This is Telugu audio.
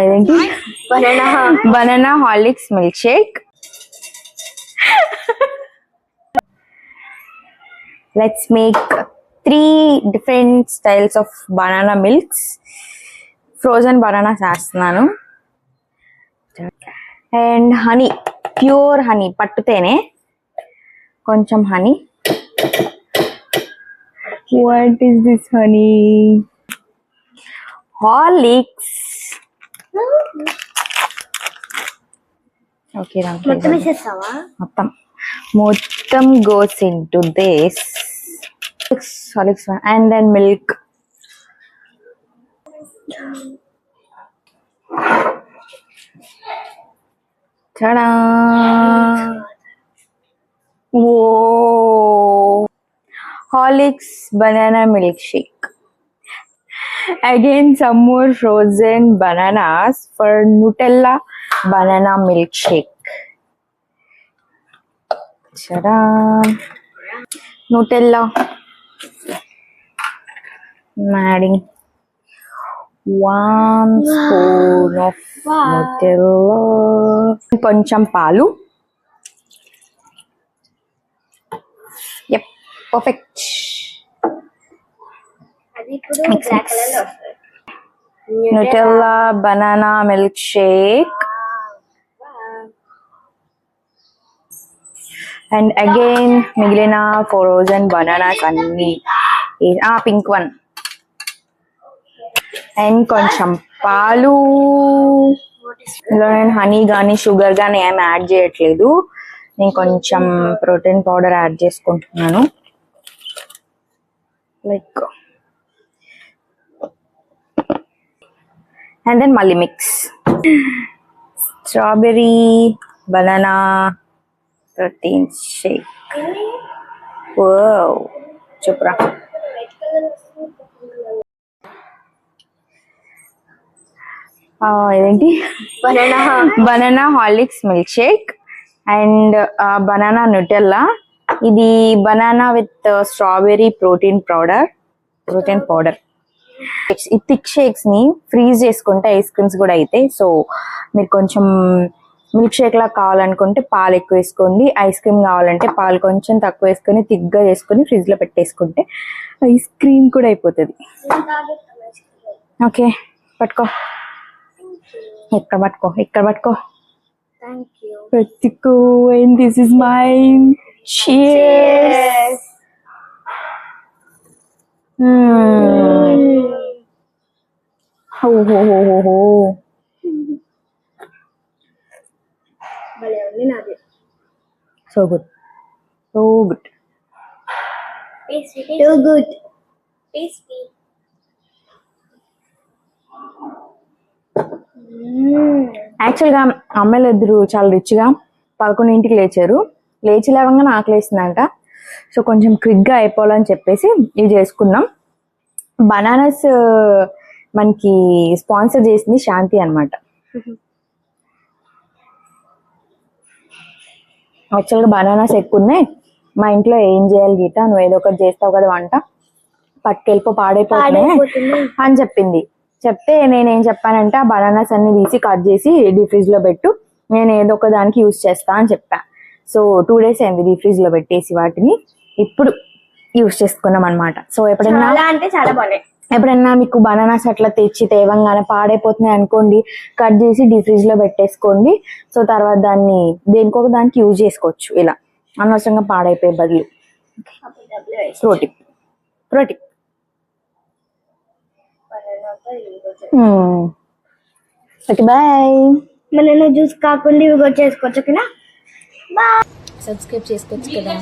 ఇదేంటి banana Horlicks milk Sheikh. Let's make 3 different styles of banana milks. Frozen banana చేస్తున్నాను. And honey, pure honey, పట్టుతేనే కొంచెం honey. What is this honey? Horlicks. Okay, మొత్తం goes into this. Horlicks and then milk. Ta-da! Whoa! Horlicks banana milkshake. Again, some more frozen bananas for Nutella banana milkshake. Ta-da! Nutella. I'm adding 1 spoon of Nutella. Koncham palu. Yep, perfect. Mix. Nutella banana milkshake. And again, మిగిలిన frozen bananas అన్ని pink one. And కొంచెం పాలు. ఇందులో నేను హనీ కానీ షుగర్ కానీ ఏమి యాడ్ చేయట్లేదు. నేను కొంచెం ప్రోటీన్ పౌడర్ యాడ్ చేసుకుంటున్నాను. లైక్ అండ్ దెన్ మళ్ళీ mix. Strawberry banana protein shake. Wow, chupra. ఇదేంటి banana Horlicks milk shake and banana Nutella. ఇది banana with strawberry protein powder. ఈ థిక్ షేక్స్ ని ఫ్రీజ్ చేసుకుంటే ఐస్ క్రీమ్స్ కూడా అయితే. సో మీరు కొంచెం మిల్క్ షేక్ లా కావాలనుకుంటే పాలు ఎక్కువ వేసుకోండి. ఐస్ క్రీమ్ కావాలంటే పాలు కొంచెం తక్కువ వేసుకొని థిక్గా చేసుకొని ఫ్రిడ్జ్ లో పెట్టేసుకుంటే ఐస్ క్రీమ్ కూడా అయిపోతుంది. ఓకే, పట్టుకో. ఇక్కడ పట్టుకో. పెట్టుకో. And this is mine. Cheers. Ho ho ho ho ho. So good. Tasty. యాక్చువల్గా అమ్మాయిలు ఇద్దరు చాలా రిచ్గా 11ంటికి లేచారు. లేచి లేవంగానే ఆకలేసిందంట. సో కొంచెం క్విక్గా అయిపోవాలని చెప్పేసి ఇవి చేసుకున్నాం. బనానాస్ మనకి స్పాన్సర్ చేసింది శాంతి అన్నమాట. యాక్చువల్గా బనానాస్ ఎక్కువ ఉన్నాయి. మా ఇంట్లో ఏం చేయాలి గీత, నువ్వు ఏదో ఒకటి చేస్తావు కదా వంట, పట్టుకెళ్ళిపో పాడైపోతున్నాయి అని చెప్పింది. చెప్తే నేనేం చెప్పానంటే ఆ బనానాస్ అన్ని తీసి కట్ చేసి డీప్ ఫ్రిడ్జ్ లో పెట్టు, నేను ఏదో ఒక దానికి యూజ్ చేస్తా అని చెప్పా. సో 2 days అయింది డీప్ ఫ్రిడ్జ్ లో పెట్టేసి వాటిని ఇప్పుడు యూజ్ చేసుకున్నాం అనమాట. సో ఎప్పుడైనా మీకు బనానాస్ అట్లా తెచ్చి తేవంగానే పాడైపోతున్నాయి అనుకోండి, కట్ చేసి డీప్ ఫ్రిడ్జ్ లో పెట్టేసుకోండి. సో తర్వాత దాన్ని దేనికొక దానికి యూజ్ చేసుకోవచ్చు. ఇలా అనవసరంగా పాడైపోయే బదులు. ప్రోటీన్. Okay bye. మన జ్యూస్ కాకుండా ఇవి చేసుకోవచ్చు. ఓకేనా? సబ్స్క్రైబ్ చేసుకోవచ్చు కదా.